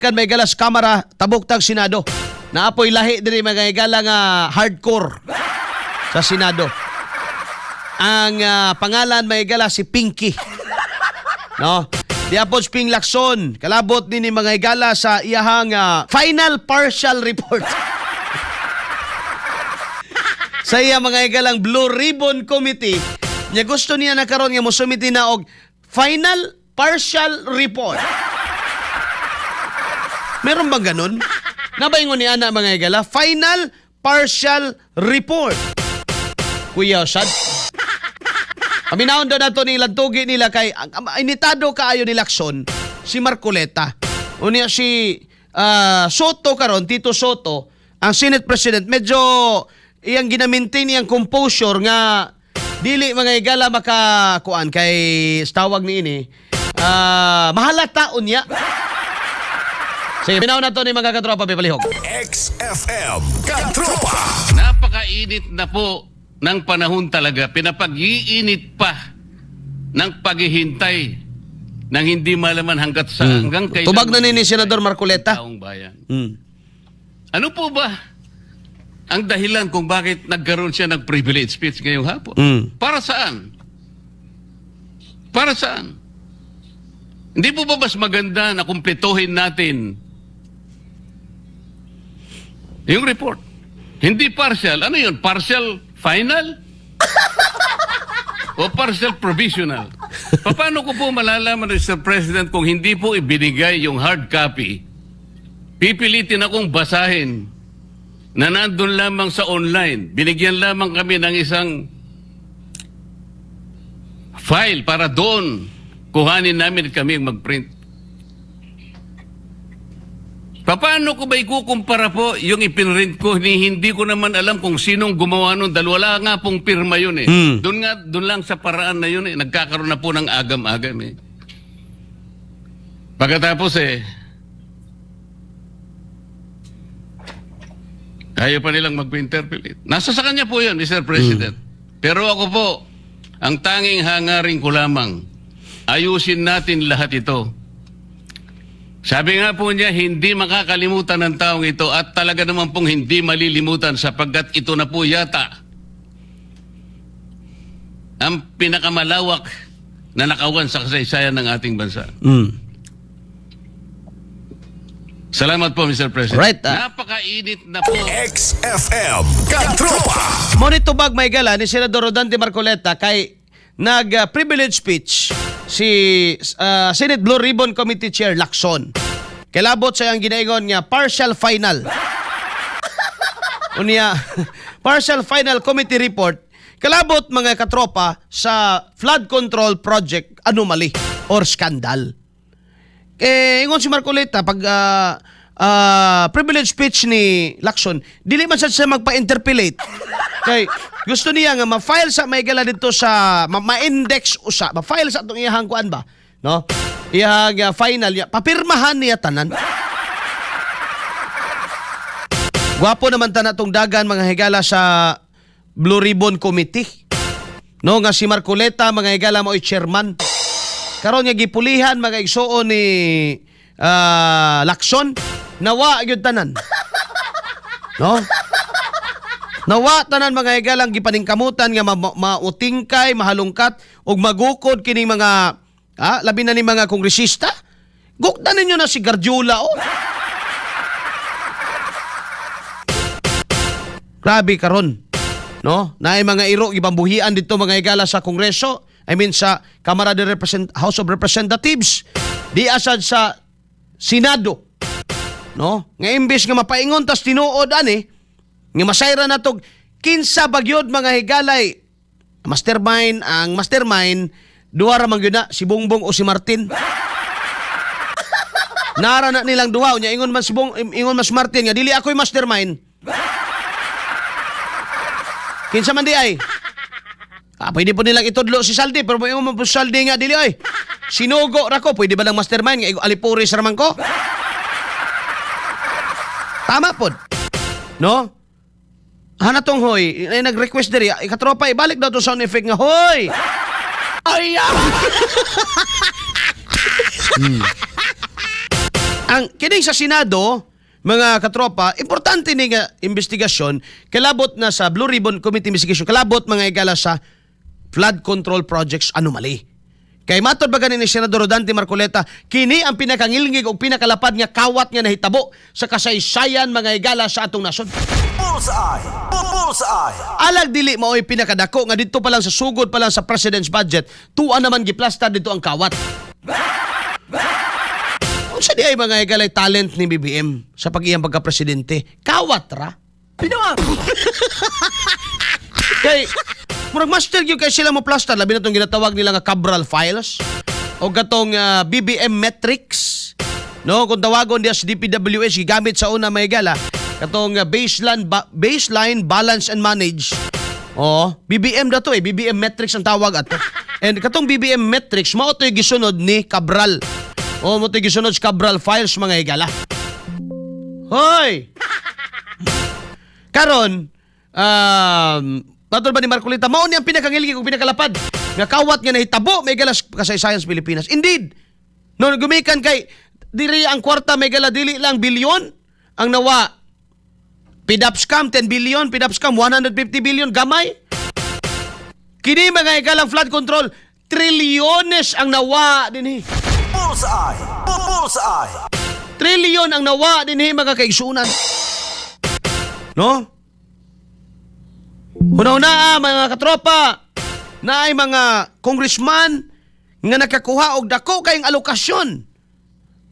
kan may galas kamera tabuktag Senado. Naapoy lahi diri mga higala nga hardcore sa Senado. Ang pangalan may higala si Pinky. No? Diapos Ping Lacson, kalabot ni mga higala sa iyahang final partial report. Sa iya mga higalang Blue Ribbon Committee, niya gusto niya nakaroon nga mo sumiti na og final partial report. Meron bang ganun? Nabaingon ni ana mga higala, final partial report. Kuya Osad. Paminahon daw nato ni tugi nila kay initado kaayo ni Lacson si Marcoleta. Unya si Soto karon, Tito Soto, ang Senate President, medyo iyang ginamintain iyang composure nga dili mga higala makakuan kay tawag ni ini. Mahalata unya. Sige, pinaw na to ni mga katropa, Pipalihog. XFM Katropa. Napakainit na po ng panahon talaga. Pinapag-iinit pa ng paghihintay nang hindi malaman hanggat sa hanggang kailan. Tubag na ni Senador Marcoleta. Taong bayan. Ano po ba ang dahilan kung bakit nagkaroon siya ng privilege speech ngayong hapon? Para saan? Para saan? Hindi po ba mas maganda na kumpletuhin natin yung report? Hindi partial. Ano yun? Partial final? O partial provisional? Paano ko po malalaman, Mr. President, kung hindi po ibinigay yung hard copy? Pipilitin akong basahin na nandun lamang sa online. Binigyan lamang kami ng isang file para doon kuhanin namin kami mag-print. Paano ko ba ikukumpara po yung ipinrint ko? Hindi ko naman alam kung sinong gumawa nun dahil wala nga pong pirma yun eh. Doon lang sa paraan na yun eh. Nagkakaroon na po ng agam-agam eh. Pagkatapos ayaw pa nilang mag-interpolate. Nasa sa kanya po yun, Mr. President. Pero ako po, ang tanging hangarin ko lamang, ayusin natin lahat ito. Sabi nga po niya, hindi makakalimutan ng taong ito at talaga naman pong hindi malilimutan sapagkat ito na po yata ang pinakamalawak na nakawan sa kasaysayan ng ating bansa. Salamat po, Mr. President. Right. Napakainit na po. XFM Katropa. Monito bag may gala ni Senador Rodante Marcoleta kay nag-privilege speech si Senate Blue Ribbon Committee Chair Lacson. Kilabot sa iyang ginaingon nga partial final. Unya, partial final committee report. Kilabot mga katropa sa flood control project anomaly or scandal. Ingon si Marcoleta pag privilege speech ni Lacson, dili man siya magpa-interpolate. Kay gusto niya nga ma-file sa may gala dito sa ma-index usa, ma-file sa atong iyahang kuan ba, no? Iyahang final niya, papirmahan niya tanan. Gwapo naman tanan tong dagan mga higala sa Blue Ribbon Committee. No nga si Marcoleta mga higala mo chairman. Karon nga gipulihan mga igsuon ni Lacson, nawa gyud tanan. No? Nawa tanan mga higalang gipaningkamutan nga mautingkay, mahalungkat ug magukod kining mga labi na ni mga kongresista. Gukdan ninyo na si Garjula Grabe karon. No? Naay mga iro gibambuhian dito mga higala sa Kongreso. I mean sa Kamara de House of Representatives. Di asad sa Senado. No? Nga imbes nga mapaingon tas tinuod ani nga masayra na tog kinsa bagyod mga higalay mastermind ang mastermind duha ra man gyud na si Bongbong o si Martin. Nara na nilang duha nya ingon man si ingon mas Martin nga dili ako'y mastermind. Kinsa man di ay? Pwede po nilang itudlo si Saldi pero ingon man po Saldi nga dili ay. Sinugo ra ko pwede ba lang mastermind nga alipuris ra man ko? Tama pod. No? Hanatong hoy, nag-request diri, katropa, ibalik daw to sound effect nga, hoy! Ay! Ang kining sa Senado, mga katropa, importante ni nga investigasyon, kalabot na sa Blue Ribbon Committee investigation, kalabot mga igala sa flood control projects anomaly. Kay matod ba ganin ni Senador Rodante Marcoleta, kini ang pinakangilngig o pinakalapad nga kawat nga nahitabo sa kasaysayan mga igala sa atong nasod. Bullseye! Bullseye! Alag dili mao'y pinakadako nga dito pa lang sa sugod pa lang sa President's budget, tuwa naman giplasta dito ang kawat. Unsa di ay mga igalay talent ni BBM sa pag-iyang pagka-presidente? Kawat ra. Kay murag master gyud kay sila mo plaster labi na tong ginatawag nila nga Cabral files o gatong BBM metrics. No, kung tawagon diya sa DPWH gigamit sa una mga igala katong baseline balance and manage. Oh, BBM dato BBM metrics ang tawag ato. And katong BBM metrics mao to'y gisunod ni Cabral. O mo to'y gisunod sa Cabral files mga igala. Hoy. Karon patol ba ni Marcolita mao ni ang pinakangilgi ug pinakalapad nga kawat nga nahitabo may galas kasaysayan sa Pilipinas. Indeed. No gumikan kay diri ang kwarta may gala dili lang bilyon ang nawa. PDAP-SCAM 10 billion, PDAP-SCAM 150 billion gamay. Kini mga igalang flood control trilyones ang nawa dinhi. Bullseye! Bullseye! Trilyon ang nawa dinhi mga kaigsunan. No? Una-una mga katropa na ay mga congressman nga nakakuha og dako kayong alokasyon.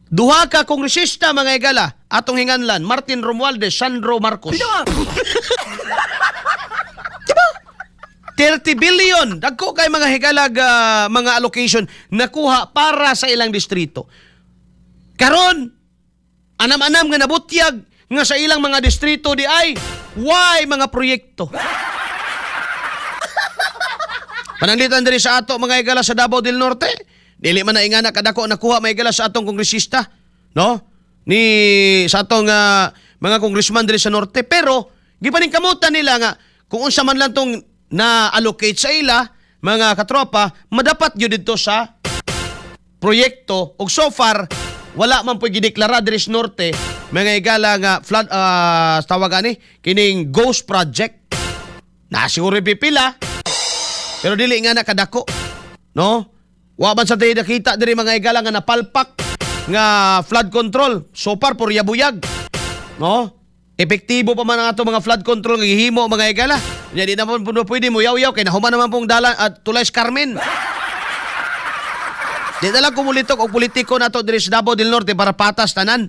Duha ka kongresista mga igala atong hinganlan Martin Romualdez, Sandro Marcos. Diba? 30 billion dagko kay mga higalag mga allocation nakuha para sa ilang distrito. Karon anam-anam nga nabutyag nga sa ilang mga distrito di ay why mga proyekto. Pananglitan diri sa ato mga igala sa Davao del Norte, dili man na ingana kadako nakuha mga igala sa atong kongresista, no? Ni sa atong mga congressman diri sa Norte, pero gipaningkamutan nila nga kung unsa man lang tong na-allocate sa ila mga katropa, madapat gyud dito sa proyekto ug so far wala man po gideklara diri sa Norte mga igala nga flood tawag ani kining ghost project na siguro pipila pero dili nga nakadako, no? Wa man sa tayo nakita diri mga igala nga napalpak nga flood control. So far purya buyag, no? Epektibo pa man ang ato mga flood control nga gihimo mga igala. Nya di naman puno pwede mo yaw-yaw kay nahuman naman pong dalan at Tulay Carmen. Di dalang kumulitok og politiko nato diri sa Davao del Norte para patas tanan.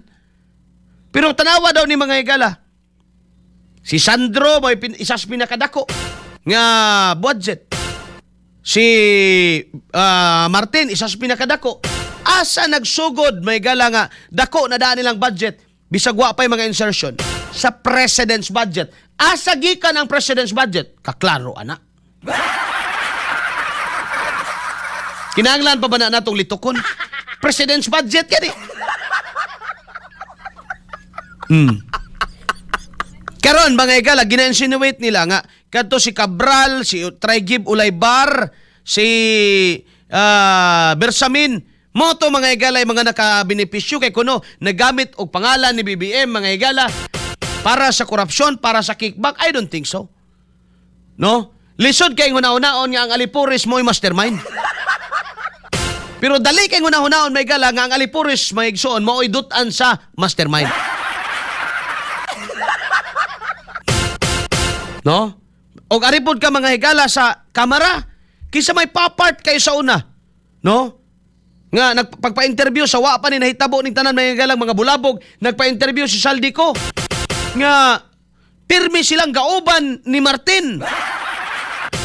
Pero tanawa daw ni mga igala. Si Sandro may isas pinakadako nga budget. Si Martin, isas pinakadako. Asa nagsugod may gala nga dako na daan nilang budget. Bisag wa pa'y mga insertion sa President's budget. Asa gikan ang President's budget? Kaklaro, ana. Kinahanglan pa ba na natong litukon? President's budget yan eh. Karon mga igala, gina-insinuate nila nga kadto si Cabral, si Trigib Ulaybar, si Bersamin, moto mga igala mga nakabenepisyo kay kuno nagamit og pangalan ni BBM mga igala para sa korupsyon, para sa kickback. I don't think so. No? Lisod kay una-unaon nga ang Alipuris mo'y mastermind. Pero dali kay una-unaon may igala nga ang Alipuris may igsoon mo'y dutan sa mastermind. No? O aripod ka mga higala sa kamera, kisa may papart kayo sa una. No? Nga, nagpagpa-interview sa wa pa ni nahitabo ng tanan mga higalang mga bulabog, nagpa-interview si Saldico. Nga, pirmi silang gauban ni Martin.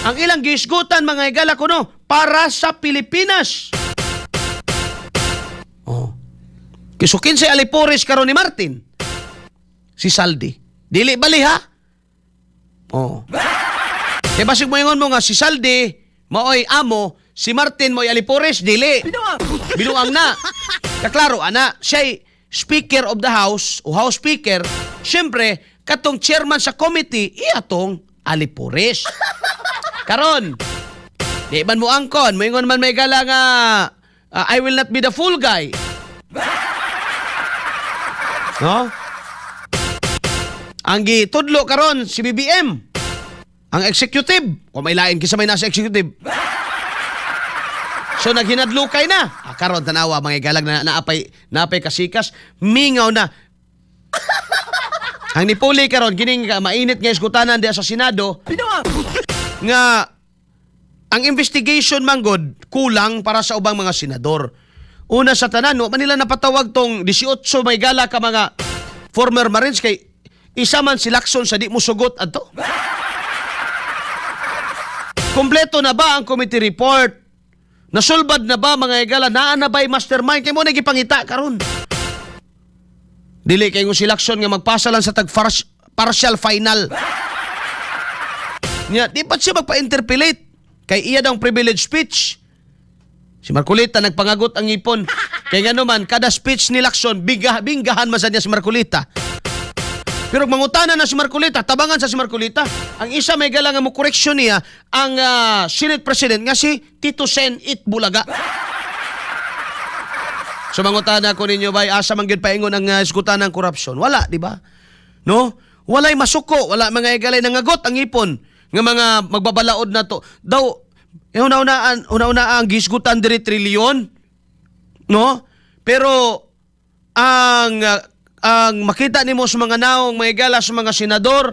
Ang ilang gisgutan mga higala ko no, para sa Pilipinas. Oh. Kisukin si Alipuris karon ni Martin. Si Saldi. Dili bali ha? Oh. E basig mo ingon mo nga si Saldi maoy amo, si Martin mo'y Alipuris, dili. Binuang na. Kaklaro, ana, siya'y Speaker of the House o House Speaker, siyempre, katong chairman sa committee, iyatong Alipuris. Karon, di man mo angkon, mo ingon man may gala nga, I will not be the fool guy. No? Ang gitudlo karon si BBM. Ang executive. O may lain kisa may nasa executive. So naghinadlukay na. Karon tanawa mga igalag na naapay kasikas, mingaw na. Ang nipuli karon kining mainit nga iskutanan diya sa Senado nga ang investigation manggod kulang para sa ubang mga senador. Una sa tanan, no, manila napatawag tong 18 may gala ka mga former Marines kay isa man si Lacson sa di mo sugot adto. Kompleto na ba ang committee report? Nasulbad na ba mga igala? Naa na ba'y mastermind? Kaya mo na gipangita karon. Dili kay si Lacson nga magpasa lang sa partial final. Nya, di pa siya magpa-interpellate. Kay iya daw privilege speech. Si Marcolita nagpangagot ang ipon. Kaya nga naman, kada speech ni Lacson, binggahan masad niya si Marcolita. Pero mangutana na si Marcolita, tabangan sa si Marcolita. Ang isa may galang nga mo correction niya, ang Senate President nga si Tito Sen Bulaga. So mangutana ko ninyo ba, asa man gyud paingon ang iskutan ng korupsyon? Wala, di ba? No? Walay masuko, wala mga igalay nangagot ang ipon nga mga magbabalaod na to. Daw, una-una ang gisgutan diri trilyon, no? Pero ang makita nimo sa mga naong may gala sa mga senador,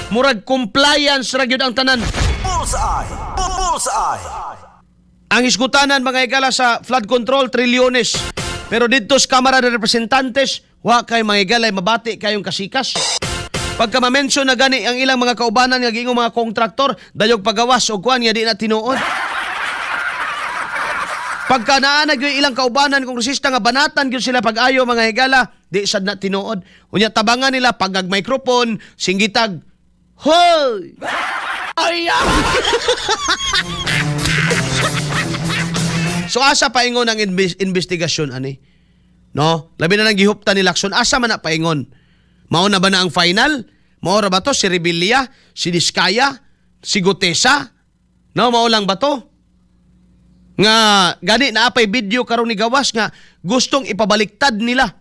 murag compliance ra gyud ang tanan. Bullseye. Bullseye. Ang isgutanan mga igala sa flood control trilyones. Pero dito sa Kamara de Representantes, wa kay mga igalay mabati kayong kasikas. Pagka ma-mention na gani ang ilang mga kaubanan nga gingong mga kontraktor, dayog pagawas o kuan nga di na tinuod. Pagka naanag yung ilang kaubanan kung resista nga banatan gyud sila pag-ayo mga higala, di sad na tinuod. Unya tabangan nila pagag microphone, singgitag, hoy! Ay! So asa paingon ang investigasyon ani? No? Labi na lang gihupta ni Lacson, asa man na paingon? Mao na ba na ang final? Mao ra ba to si Rebilla, si Diskaya, si Gutesa? No, mao lang ba to? Nga gani na apay video karon ni gawas nga gustong ipabaliktad nila.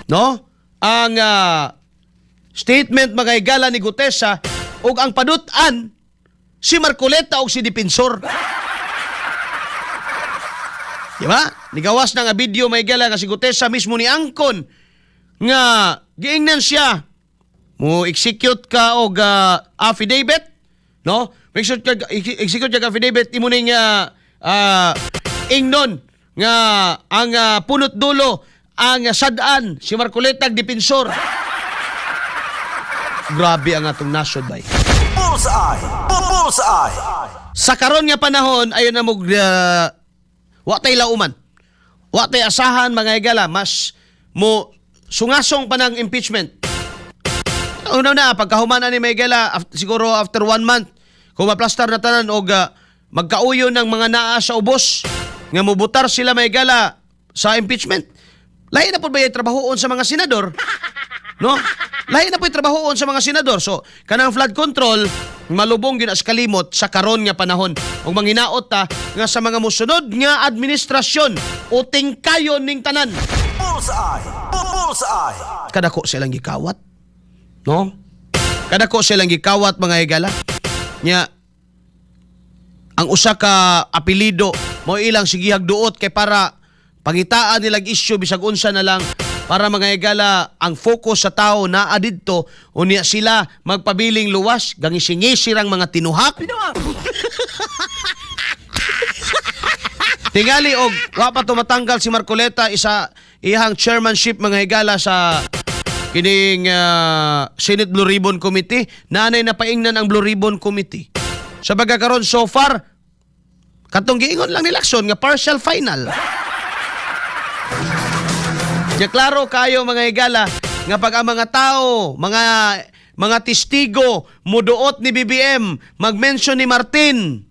No? Ang statement magaygala ni Gutesa ug ang padutan si Marcoleta ug si Dipensor. Di ba? Nigawas na nga video may gala nga si Gutesa mismo ni angkon nga giingnan siya mo execute ka og affidavit, no? Execute ka affidavit imo ning ingnon nga ang punot dulo ang sad-an si Marcoleta ug Dipensor. Grabe ang atong nasod bay. Bullseye. Bullseye. Sa karon nga panahon ayon na mo wa tay lauman. Wa tay asahan mga igala mas mo sungasong pa ng impeachment. Una na pagkahuman ni Miguela siguro after 1 month kung maplastar na tanan og magkauyo ng mga naa sa ubos nga mubutar sila Miguela sa impeachment. Lahi na po ba yung trabahoon sa mga senador? No? Lahi na po yung trabahoon sa mga senador. So, kanang flood control, malubong yun as kalimot sa karon nga panahon. Kung manghinaot ta nga sa mga musunod nga administrasyon, uting kayo ning tanan. Bullseye. Bullseye. Kadako silang gikawat. No? Kadako silang gikawat mga higala. Nya, ang usa ka apelido, mo ilang sigihag duot kay para pangitaan nilang issue bisag unsa na lang para mga higala ang focus sa tao na adidto unya sila magpabiling luwas gangisingisi-rang mga tinuhak. Tingali og wa pa to matanggal si Marcoleta isa ihang chairmanship mga higala sa kining Senate Blue Ribbon Committee. Nanay na paingnan ang Blue Ribbon Committee. Sa pagkakaroon so far katong giingon lang ni Lacson nga partial final. Ya klaro kayo mga higala nga pag ang mga tao, mga testigo muduot ni BBM, mag-mention ni Martin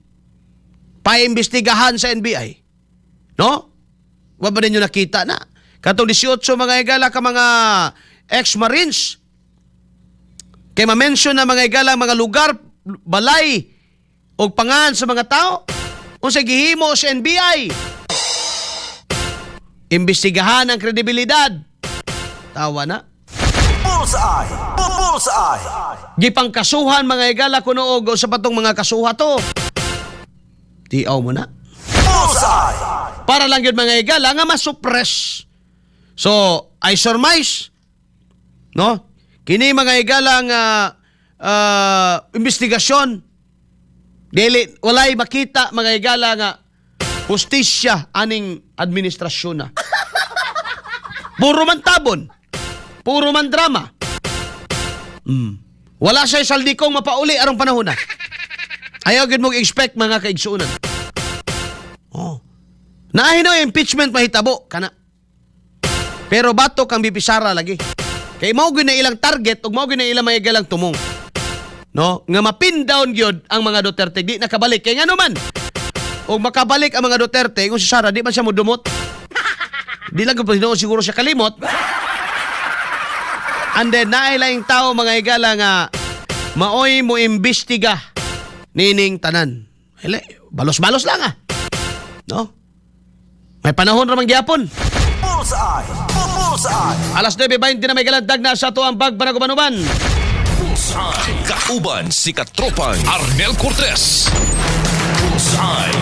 paimbestigahan sa NBI. No? Wa ba ninyo nakita na? Katong 18 mga higala ka mga ex-Marines. Kay ma-mention na mga higala mga lugar, balay o pangan sa mga tao. Unsay gihimo sa NBI. Imbestigahan ang kredibilidad. tawa na. Bullseye. Bullseye. Gipang kasuhan mga higala kuno og sa patong mga kasuha to. Tiaw mo na. Bullseye. Para lang yun mga higala nga masuppress. So, I surmise, no? Kini mga higala nga investigasyon, dili, walay makita mga higala nga hustisya aning administrasyon na. Puro man tabon. Puro man drama. Wala siya saldikong mapauli arong panahon na. Ayaw gid mong expect mga kaigsuunan. Oh. Naahin na impeachment mahitabo kana. Pero bato kang bipisara lagi. Kay mao gyud na ilang target ug mao gyud na ilang mga galang tumong. No, nga mapin down gyud ang mga Duterte di nakabalik kay ngano man. Og makabalik ang mga Duterte kung si Sara di man siya modumot. Di lang ko siguro siya kalimot. And then nailaing tao mga higala nga maoy mo imbestiga nining tanan. Hele, balos-balos lang ah. No? May panahon ramang gyapon. Bullseye. Bullseye. Alas 9:20 na may galandag na sa to ang Bagbanagubanuban. Bullseye. Kauban si Katropang Arnel Cortez. Bullseye.